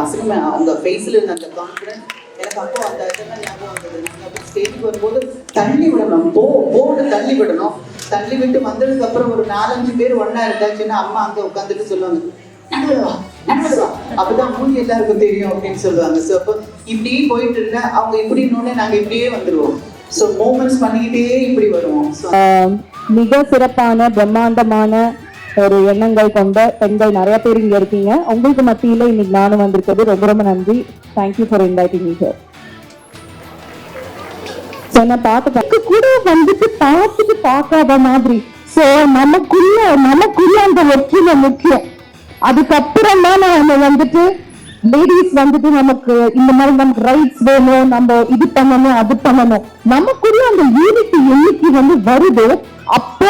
பசங்க அவங்க ஃபேஸில் இருந்த அந்த கான்ஃபிடன்ஸ் எனக்கு அப்போ அந்த இதெல்லாம் ஞாபகம் வந்தது. நாங்கள் அப்போ ஸ்டேஜுக்கு வரும்போது தள்ளி விடணும், போர்டு தள்ளி விடணும். தள்ளி விட்டு வந்ததுக்கு அப்புறம் ஒரு 4-5 பேர் ஒன்றா இருந்தாச்சுன்னா அம்மா அங்கே உட்காந்துட்டு சொல்லுவாங்க, நடந்துடுவா நடந்துடுவா, அப்பதான் மூஞ்சி எல்லாருக்கும் தெரியும் அப்படின்னு சொல்லுவாங்க. ஸோ அப்போ இப்படியே போயிட்டு இருந்தா அவங்க இப்படின்னோடனே நாங்கள் இப்படியே வந்துடுவோம். ஸோ மூமெண்ட்ஸ் பண்ணிக்கிட்டே இப்படி வருவோம். மிக சிறப்பான பிரம்மாண்டமான ஒரு எண்ணங்கள் கொண்ட பெண்கள் நிறைய பேர் இங்க இருக்கீங்க. உங்களுக்கு மத்தியில இன்னைக்கு நானும் வந்திருக்கிறது ரொம்ப ரொம்ப நன்றி. Thank you for inviting me sir. என்ன பார்த்து கூட வந்துட்டு பார்த்துட்டு பார்க்காத மாதிரி. ஸோ நமக்குள்ள அந்த ஒற்றுமை முக்கியம். அதுக்கப்புறம் தான் நம்ம வந்துட்டு லேடிஸ் வந்துட்டு நமக்கு இந்த மாதிரி நமக்கு ரைட்ஸ் வேணும், நம்ம இது பண்ணணும் அது பண்ணணும், நமக்குள்ள அந்த யூனிட்டி என்னைக்கு வந்து வருதோ அப்போ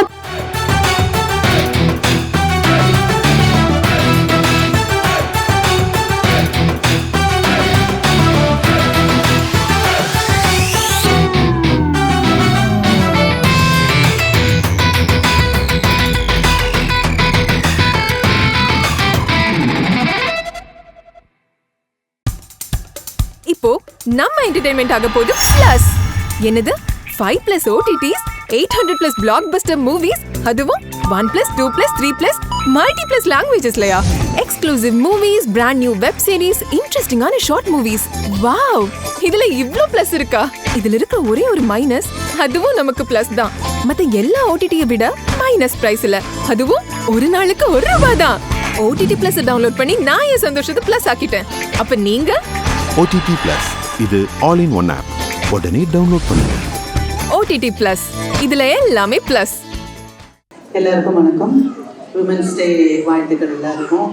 இப்போ நம்ம என்டர்டெயின்மெண்ட் ஆக போகுது பிளஸ். என்னது 5+ OTTs, 800+ blockbuster movies, அதுவும் 1+, 2+, 3+, multi+ languagesலயா? Exclusive movies, brand new web series, இன்ட்ரெஸ்டிங்கான ஷார்ட் மூவிஸ். வாவ், இதுல இவ்ளோ பிளஸ் இருக்கா? இதுல இருக்க ஒரே ஒரு மைனஸ், அதுவும் நமக்கு பிளஸ் தான். மத்த எல்லா OTT-யை விட மைனஸ் பிரைஸ்ல, அதுவும் ஒரு நாளுக்கு ₹1 தான். OTT Plus டவுன்லோட் பண்ணி நான் என் சந்தோஷத்தை பிளஸ் ஆக்கிட்டேன். அப்ப நீங்க OTT Plus, இது ஆல் இன் ஒன் ஆப். உடனே டவுன்லோட் பண்ணுங்க. OTT Plus, இதுல எல்லாமே பிளஸ். எல்லாருக்கும் வணக்கம். விமென்ஸ் டே வாழ்த்துக்கள் எல்லாருக்கும்.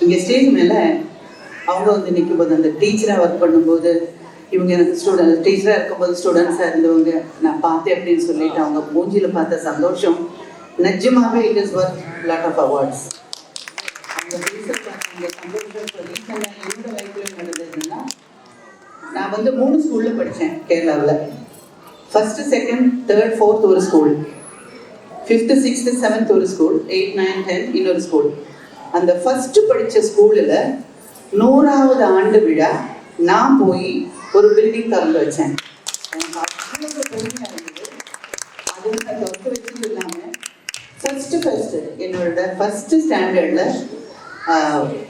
இங்கே ஸ்டேஜ் மேலே அவங்க வந்து நிற்கும்போது, அந்த டீச்சராக ஒர்க் பண்ணும்போது, இவங்க எனக்கு டீச்சராக இருக்கும்போது ஸ்டூடெண்ட்ஸாக இருந்தவங்க நான் பார்த்தேன் அப்படின்னு சொல்லிட்டு அவங்க மூஞ்சியில் பார்த்த சந்தோஷம் நிஜமாகவே it is worth lot of awards. அவங்க அந்த சந்தோஷம் ரீசெண்டாக என்னோட லைஃப்லையும் நடந்ததுன்னா, நான் வந்து 3 ஸ்கூலில் படித்தேன் கேரளாவில். 1st, 2nd, 3rd, 4th ஒரு ஸ்கூல், 5th, 6th, 7th ஒரு ஸ்கூல், 8, 9, 10 இன்னொரு ஸ்கூல். அந்த ஃபஸ்ட்டு படித்த ஸ்கூலில் 100வது ஆண்டு விழா நான் போய் ஒரு பில்டிங் திறந்து வச்சேன். எனக்கு அவ்வளோ பெருமையாக இருந்தது. அது நான் ஒர்க் வச்சது இல்லாமல் ஃபஸ்ட்டு என்னோட ஃபஸ்ட்டு ஸ்டாண்டர்டில்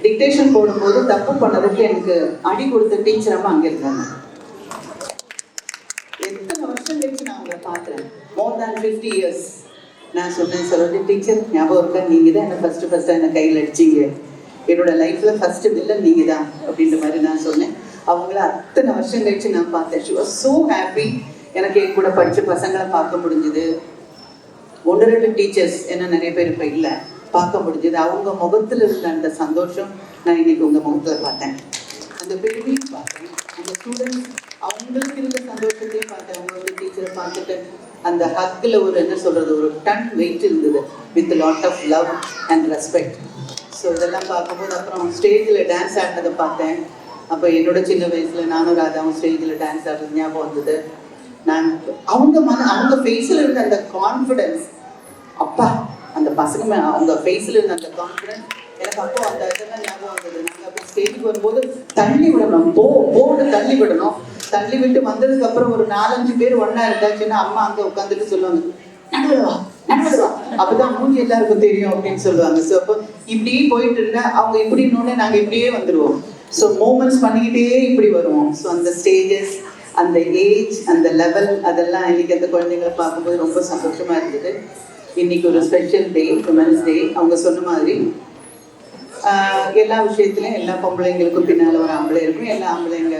டிக்டேஷன் போடும்போது தப்பு பண்ணதுக்கு எனக்கு அடி கொடுத்த டீச்சராக அங்கே இருந்தாங்க. எத்தனை வருஷம் கழிச்சு நான் அவங்களை பார்க்குறேன், மோர் தேன் 50 years. நான் சொன்னேன், சொல்லிட்டு டீச்சர் ஞாபகம் இருக்கா, நீங்கள் தான் என்னை ஃபஸ்ட்டு என்னை கையில் அடிச்சிங்க, என்னோட லைஃப்பில் ஃபஸ்ட்டு வில்லன் நீங்கள் தான் அப்படின்ற மாதிரி நான் சொன்னேன். அவங்கள அத்தனை வருஷம் கழிச்சு நான் பார்த்தேன். She was so happy. எனக்கு என் கூட படித்த பசங்களை பார்க்க முடிஞ்சுது. 1-2 டீச்சர்ஸ் என்ன நிறைய பேர் இப்போ இல்லை, பார்க்க முடிஞ்சது. அவங்க முகத்தில் இருந்த அந்த சந்தோஷம் நான் இன்னைக்கு உங்கள் முகத்தில் பார்த்தேன். அந்த பெருமையும் பார்த்தேன். அந்த ஸ்டூடெண்ட்ஸ் அவங்களுக்கு இருந்த சந்தோஷத்தையும் பார்த்தேன். அவங்க வந்து டீச்சரை பார்த்துட்டு அந்த ஹக்கில் ஒரு என்ன சொல்கிறது, ஒரு டன் வெயிட் இருந்தது, with lot of love and respect. So இதெல்லாம் பார்க்கும்போது அப்புறம் ஸ்டேஜில் டான்ஸ் ஆடினதை பார்த்தேன். அப்போ என்னோட சின்ன வயசில் நானும் ராதாவும் ஸ்டேஜில் டான்ஸ் ஆடுறது ஞாபகம் வந்தது. நான் அவங்க ஃபேஸில் இருந்த அந்த கான்ஃபிடென்ஸ், அப்பா அந்த பசங்க அவங்க ஃபேஸில் இருந்த அந்த கான்ஃபிடென்ஸ் எனக்கு அப்போ அந்த இதெல்லாம் ஞாபகம் வந்தது. நாங்கள் அப்போ ஸ்டேஜுக்கு வரும்போது தள்ளி விடணும், போர்டு தள்ளி விடணும். தள்ளி விட்டு வந்ததுக்கு அப்புறம் ஒரு 4-5 பேர் ஒன்றா இருந்தாச்சுன்னா அம்மா அங்கே உட்காந்துட்டு சொல்லுவாங்க, நடந்துடுவா நடந்துடுவா, அப்பதான் மூஞ்சி எல்லாருக்கும் தெரியும் அப்படின்னு சொல்லுவாங்க. ஸோ அப்போ இப்படியே போயிட்டு இருந்தா அவங்க இப்படின்னோடனே நாங்கள் இப்படியே வந்துடுவோம். ஸோ மூமெண்ட்ஸ் பண்ணிக்கிட்டே இப்படி வருவோம். ஸோ அந்த ஸ்டேஜஸ், அந்த ஏஜ், அந்த லெவல், அதெல்லாம் இன்னைக்கு அந்த குழந்தைங்களை பார்க்கும்போது ரொம்ப சந்தோஷமா இருந்தது. இன்னைக்கு ஒரு ஸ்பெஷல் டே, விமென்ஸ் டே. அவங்க சொன்ன மாதிரி எல்லா விஷயத்துலையும் எல்லா பொம்பளைங்களுக்கும் பின்னால் ஒரு ஆம்பளை இருக்கும், எல்லா ஆம்பளைங்க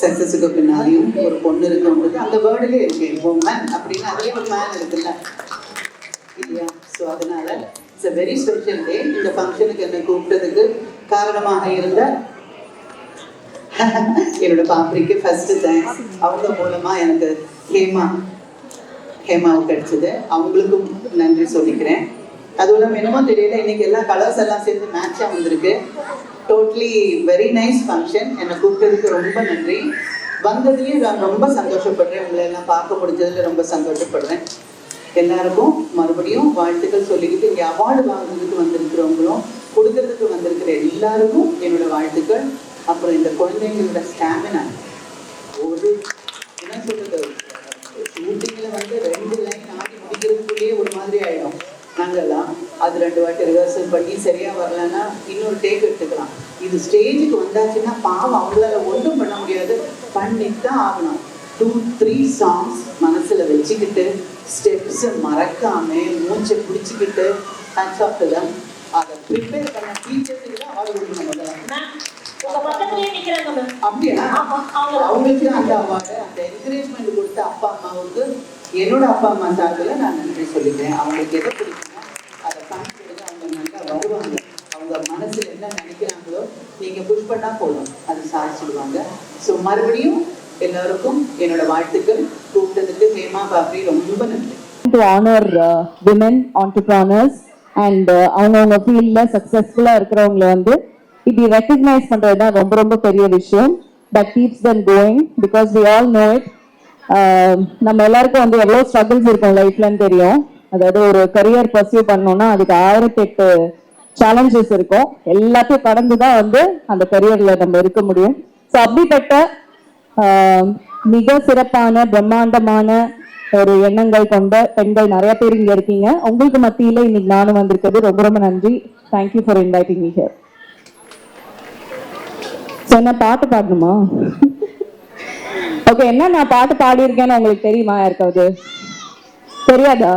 சக்ஸஸுக்கு பின்னாலையும் ஒரு பொண்ணு இருக்குன்றது அந்த வேர்டுலேயே இருக்கு. உமன் அப்படின்னு அதுலேயே ஒரு மேன் இருக்குல்ல இல்லையா? ஸோ அதனால it's a very special day. இந்த ஃபங்க்ஷனுக்கு என்னை கூப்பிட்டதுக்கு காரணமாக இருந்த என்னோட பாப்பரிக்கு ஃபர்ஸ்ட் தேங்க்ஸ். அவங்க மூலமாக எனக்கு ஹேமாவுக்கு கிடைச்சது, அவங்களுக்கும் நன்றி சொல்லிக்கிறேன். அதுவும் என்னமோ தெரியல, இன்னைக்கு எல்லா கலர்ஸ் எல்லாம் சேர்ந்து மேட்சாக வந்திருக்கு. Totally very nice function. என்னை கூப்பிட்டதுக்கு ரொம்ப நன்றி. வந்ததுலேயும் நான் ரொம்ப சந்தோஷப்படுறேன். உங்களை எல்லாம் பார்க்க முடிஞ்சதில் ரொம்ப சந்தோஷப்படுறேன். எல்லாருக்கும் மறுபடியும் வாழ்த்துக்கள் சொல்லிக்கிட்டு, இங்கே அவார்டு வாங்குறதுக்கு வந்திருக்கிறவங்களும் கொடுக்கறதுக்கு வந்திருக்கிற எல்லாருக்கும் என்னோட வாழ்த்துக்கள். அப்புறம் இந்த குழந்தைங்களோட ஸ்டாமினா, ஒரு என்ன சொல்றது, ஷூட்டிங்ல வந்து 2 லைன் ஆடி முடிக்கிறதுக்குள்ளேயே ஒரு மாதிரி ஆயிடும். நாங்கெல்லாம் அது 2 வாட்டி ரிஹர்சல் பண்ணி சரியா வரலன்னா இன்னொரு டேக் எடுத்துக்கலாம். இது ஸ்டேஜுக்கு வந்தாச்சுன்னா பாவம் அவங்களால ஒன்றும் பண்ண முடியாது, பண்ணித்தான் ஆகணும். 2-3 சாங்ஸ் மனசுல வச்சுக்கிட்டு ஸ்டெப்ஸ் மறக்காம மூச்சை பிடிச்சிக்கிட்டு தான் அதை ப்ரிப்பேர் பண்ண டீச்சர்ஸுக்கு தான் அவார்டு கொடுக்கணும். அப்படியா? அவங்களுக்கு அந்த அவார்டு, அந்த என்கரேஜ்மெண்ட் கொடுத்த அப்பா அம்மாவுக்கு என்னோட அப்பா அம்மா சார்பில் நான் நன்றி சொல்லிக்கிறேன். அவங்களுக்கு எதை பிடிக்குமோ அதை காமிக்கிறது அவங்க நல்லா வருவாங்க. அவங்க மனசுல என்ன நினைக்கிறாங்களோ நீங்க புஷ் பண்ணா போதும், அது சாதிச்சிடுவாங்க. ஸோ மறுபடியும் எல்லாருக்கும் என்னோட வாழ்த்துக்கள். கூப்பிட்டதுக்கு ஹேமா பாபி ரொம்ப நன்றி. To honor women entrepreneurs and அவங்கவுங்க ஃபீல்ட்ல சக்சஸ்ஃபுல்லா இருக்கிறவங்களை வந்து இப்படி ரெக்கக்னைஸ் பண்றது தான் ரொம்ப ரொம்ப பெரிய விஷயம். that keeps them going because we all know it. நம்ம எல்லாருக்கும் வந்து எவ்வளவு ஸ்ட்ரகிள்ஸ் இருக்கும் லைஃப்லன்னு தெரியும். அதாவது ஒரு கரியர் பர்சியூ பண்ணோம்னா அதுக்கு 1008 சேலஞ்சஸ் இருக்கும். எல்லாத்தையும் கடந்து தான் வந்து அந்த கரியர்ல நம்ம இருக்க முடியும். ஸோ அப்படிப்பட்ட மிக சிறப்பான பிரம்மாண்டமான ஒரு எண்ணங்கள் கொண்ட பெண்கள் நிறைய பேர் இங்க இருக்கீங்க. உங்களுக்கு மத்தியில இன்னைக்கு நானும் வந்திருக்கிறது ரொம்ப ரொம்ப நன்றி. Thank you for inviting me here. So என்ன பாட்டு பாடணுமா? ஓகே, என்ன நான் பாட்டு பாடியிருக்கேன்னு உங்களுக்கு தெரியுமா? யாருக்காவது தெரியாதா?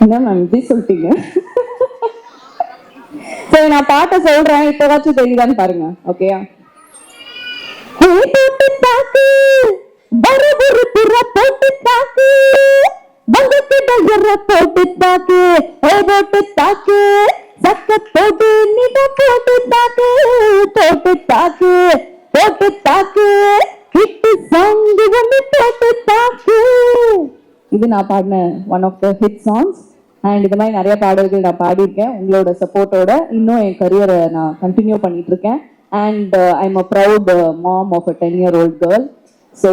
என்ன மேம் இப்படி சொல்லிட்டீங்க? சரி, நான் பாட்டை சொல்றேன், இப்போவாச்சும் தெரியுதான்னு பாருங்க. ஓகேயா? போட்டு தாக்கு பரபர புற போட்டு தாக்கு பங்கத்து டங்கர போட்டு தாக்கு போட்டு தாக்கு சக்க போட்டு நிட போட்டு தாக்கு போட்டு தாக்கு போட்டு தாக்கு ஹிட் சாங் வந்து போட்டு தாக்கு. இது நான் பாடின one of the hit songs. And இது மாதிரி நிறைய பாடல்கள் நான் பாடியிருக்கேன். உங்களோட சப்போர்ட்டோட இன்னும் என் கரியரை நான் கண்டினியூ பண்ணிட்டு இருக்கேன். And I'm a proud mom of a 10-year-old girl. So,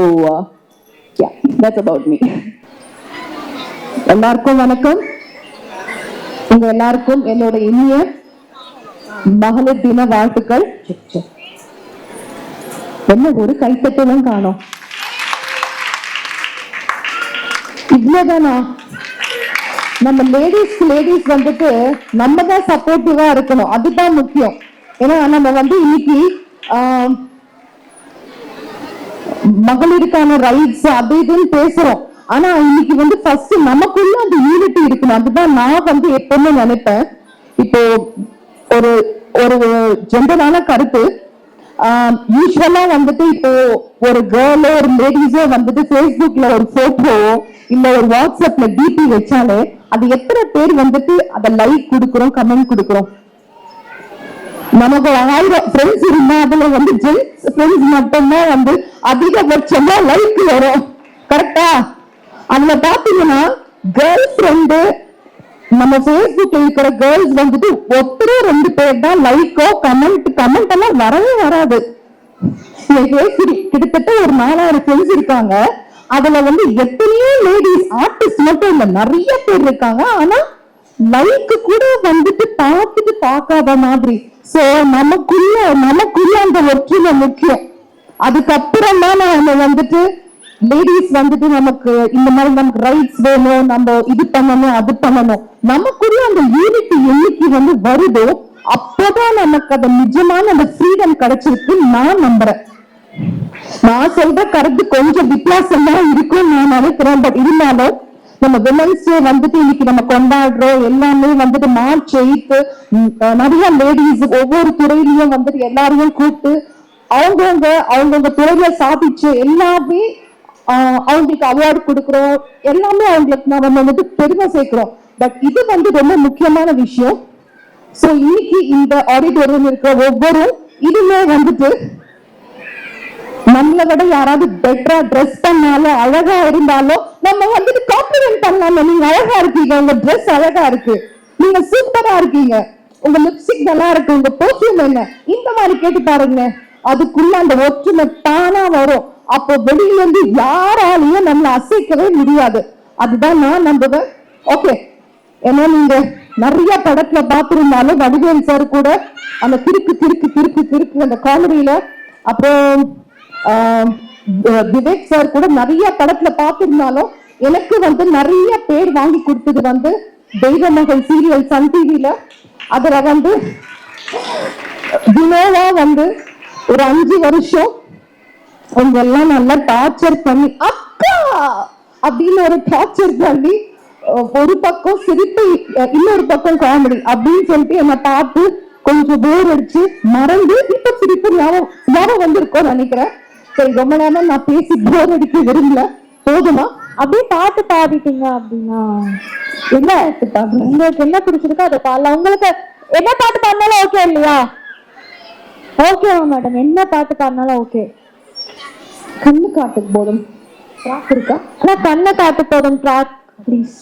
yeah, that's about me. எல்லாருக்கும் வணக்கம். உங்க எல்லாருக்கும் என்னோட இனிய மகளிர் தின வாழ்த்துக்கள். என்ன ஒரு கைத்தட்டலும் காணோம். இவ்வளவுதானா? நம்ம லேடிஸ் வந்துட்டு நம்ம தான் சப்போர்ட்டிவா இருக்கணும், அதுதான் முக்கியம். ஏன்னா நம்ம வந்து இன்னைக்கு மகளிருக்கான ரைட்ஸ் அது இதுன்னு பேசுறோம். ஆனா இன்னைக்கு வந்து ஃபர்ஸ்ட் நமக்குள்ள அந்த யூனிட்டி இருக்கணும். அதுதான் நான் வந்து எப்பவுமே நினைப்பேன். இப்போ ஒரு ஒரு ஜென்ரலான கருத்து, யூஸ்வலா வந்துட்டு இப்போ ஒரு கேர்ளோ ஒரு லேடிஸோ வந்துட்டு ஃபேஸ்புக்ல ஒரு போட்டோவோ இல்ல ஒரு வாட்ஸ்அப்ல டிபி வச்சாலே அது எத்தனை பேர் வந்துட்டு அதை லைக் கொடுக்குறோம், கமெண்ட் கொடுக்குறோம்? நமக்கு 1000 ஃப்ரெண்ட்ஸ் இருந்தா அதுல வந்து ஜென்ஸ் ஃப்ரெண்ட்ஸ் மட்டும்தான் வந்து அதிகபட்சமா லைக் வரும். கரெக்டா? அதுல பாத்தீங்கன்னா கேர்ள் ஃப்ரெண்டு நம்ம ஃபேஸ்புக்ல இருக்கிற கேர்ள்ஸ் வந்துட்டு ஒருத்தரே 2 பேர் தான் லைக்கோ கமெண்ட் எல்லாம் வரவே வராது. கிட்டத்தட்ட ஒரு 4000 ஃப்ரெண்ட்ஸ் இருக்காங்க. அதுல வந்து எத்தனையோ லேடிஸ் ஆர்டிஸ்ட் மட்டும் இல்ல, நிறைய பேர் இருக்காங்க. ஆனா லைக் கூட வந்துட்டு பார்த்துட்டு பார்க்காத மாதிரி. சோ நமக்குள்ள அந்த ஒற்றுமை முக்கியம். அதுக்கப்புறம் தான் நம்ம வந்துட்டு லேடிஸ் வந்துட்டு நமக்கு இந்த மாதிரி நமக்கு ரைட்ஸ் வேணும், நம்ம இது பண்ணணும் அது பண்ணணும். நமக்குள்ள அந்த யூனிட்டி என்னைக்கு வந்து வருதோ அப்போதான் நமக்கு அந்த நிஜமான அந்த ஃப்ரீடம் கிடைச்சிருக்கு நான் நம்புறேன். நான் சொல்ற கருத்து கொஞ்சம் வித்தியாசம் தான் இருக்கும் நான் நினைக்கிறேன். பட் இருந்தாலும் நம்ம விமன்ஸ் டே வந்துட்டு இன்னைக்கு நம்ம கொண்டாடுறோம். எல்லாமே வந்துட்டு மார்ச் 8 நிறைய லேடிஸ் ஒவ்வொரு துறையிலையும் வந்துட்டு எல்லாரையும் கூப்பிட்டு அவங்கவுங்க துறையில சாதிச்சு எல்லாமே அவங்களுக்கு அவார்டு கொடுக்குறோம். எல்லாமே அவங்களுக்கு நம்ம வந்துட்டு பெருமை சேர்க்கிறோம். பட் இது வந்து ரொம்ப முக்கியமான விஷயம். சோ இன்னைக்கு இந்த ஆடிட்டோரியம் இருக்கிற ஒவ்வொரு இதுமே வந்துட்டு நம்மளை விட யாராவது பெட்டரா ட்ரெஸ் பண்ணாலும் அழகா இருந்தாலும் நம்ம வந்துட்டு காம்ப்ளிமெண்ட் பண்ணலாமே. நீங்க அழகா இருக்கீங்க, உங்க ட்ரெஸ் அழகா இருக்கு, நீங்க சூப்பரா இருக்கீங்க, உங்க லிப்ஸ்டிக் நல்லா இருக்கு, உங்க பெர்ஃப்யூம் என்ன, இந்த மாதிரி கேட்டு பாருங்க. அதுக்குள்ள அந்த ஒற்றுமை தானா வரும். அப்போ வெளியில இருந்து யாராலையும் நம்மளை அசைக்கவே முடியாது. அதுதான் நான் நம்புவேன். ஓகே, ஏன்னா நீங்க நிறைய படத்துல பார்த்திருந்தாலும் வடிவேல் சார் கூட அந்த திருக்கு அந்த காமெடியில, அப்புறம் விவேக் சார் கூட நிறைய படத்துல பார்த்திருந்தாலும் எனக்கு வந்து நிறைய பேர் வாங்கி கொடுத்தது வந்து தெய்வ மகள் சீரியல் சன் டிவில. அதுல வந்து வினோவா வந்து ஒரு 5 வருஷம் அவங்க எல்லாம் நல்லா டார்ச்சர் பண்ணி அக்கா அப்படின்னு ஒரு டார்ச்சர் பண்ணி, ஒரு பக்கம் சிரிப்பு இன்னொரு பக்கம் காமெடி அப்படின்னு சொல்லிட்டு என்ன பார்த்து கொஞ்சம் போர் அடிச்சு மறந்து இப்ப சிரிப்பு ஞாபகம் வந்திருக்கோம் நினைக்கிறேன். சரி, ரொம்ப நேரம் நான் பேசி போர் அடிக்க விரும்பல, போதுமா? அப்படியே பாட்டு பாடிட்டீங்க அப்படின்னா என்ன பாட்டு பாடுறேன்? உங்களுக்கு என்ன பிடிச்சிருக்கோ அதை பாடலாம். உங்களுக்கு என்ன பாட்டு பாடினாலும் ஓகே இல்லையா? ஓகேவா மேடம்? என்ன பாட்டு பாடினாலும் ஓகே. கண்ணு காட்டு போதும் ட்ராக் இருக்கா? ஆனா கண்ணை காட்டு போதும் ட்ராக் ப்ளீஸ்.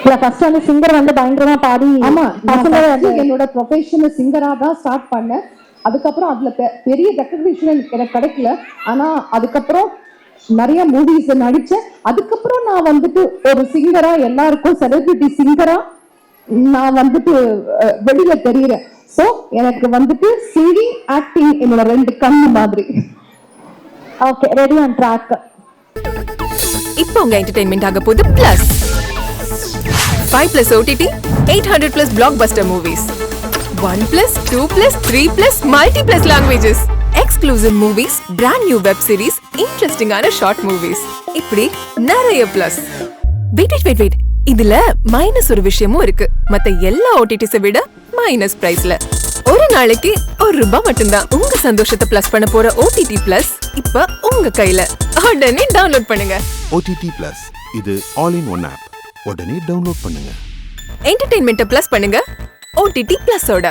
இல்ல ஃபர்ஸ்ட் வந்து சிங்கர் வந்து பயங்கரமா பாடி. ஆமா, பசங்க என்னோட ப்ரொஃபஷனல் சிங்கரா தான் ஸ்டார்ட் பண்ணேன். அதுக்கப்புறம் அதுல பெரிய ரெக்கக்னிஷன் எனக்கு கிடைக்கல. ஆனா அதுக்கப்புறம் நிறைய மூவிஸ் நடிச்சேன். அதுக்கப்புறம் நான் வந்துட்டு ஒரு சிங்கரா, எல்லாருக்கும் செலிபிரிட்டி சிங்கரா நான் வந்துட்டு வெளியில தெரியுறேன். சோ எனக்கு வந்துட்டு சிங்கிங், ஆக்டிங் என்னோட 2 கண்ணு மாதிரி. Okay, ready on track. இப்போ உங்க என்டர்டெயின்மெண்ட் ஆக போகுது plus 5+ OTT 800+ blockbuster movies 1+, 2+, 3+ multi+ languages exclusive movies, brand new web series, interesting ஆன short movies, இப்படி நிறைய பிளஸ். வெயிட் இதுல மைனஸ் ஒரு விஷயமும் இருக்கு. மத்த எல்லா ஓடிடிஸை விட மைனஸ் பிரைஸ்ல ஒரு நாளைக்கு ₹1 மட்டும்தான். உங்க சந்தோஷத்தை பிளஸ் பண்ண போற OTT பிளஸ் இப்ப உங்க கையில. உடனே டவுன்லோட் பண்ணுங்க. OTT Plus இது ஆல் இன் ஒன் ஆப். உடனே டவுன்லோட் பண்ணுங்க. என்டர்டெயின்மெண்ட்டை பிளஸ் பண்ணுங்க OTT பிளஸோட.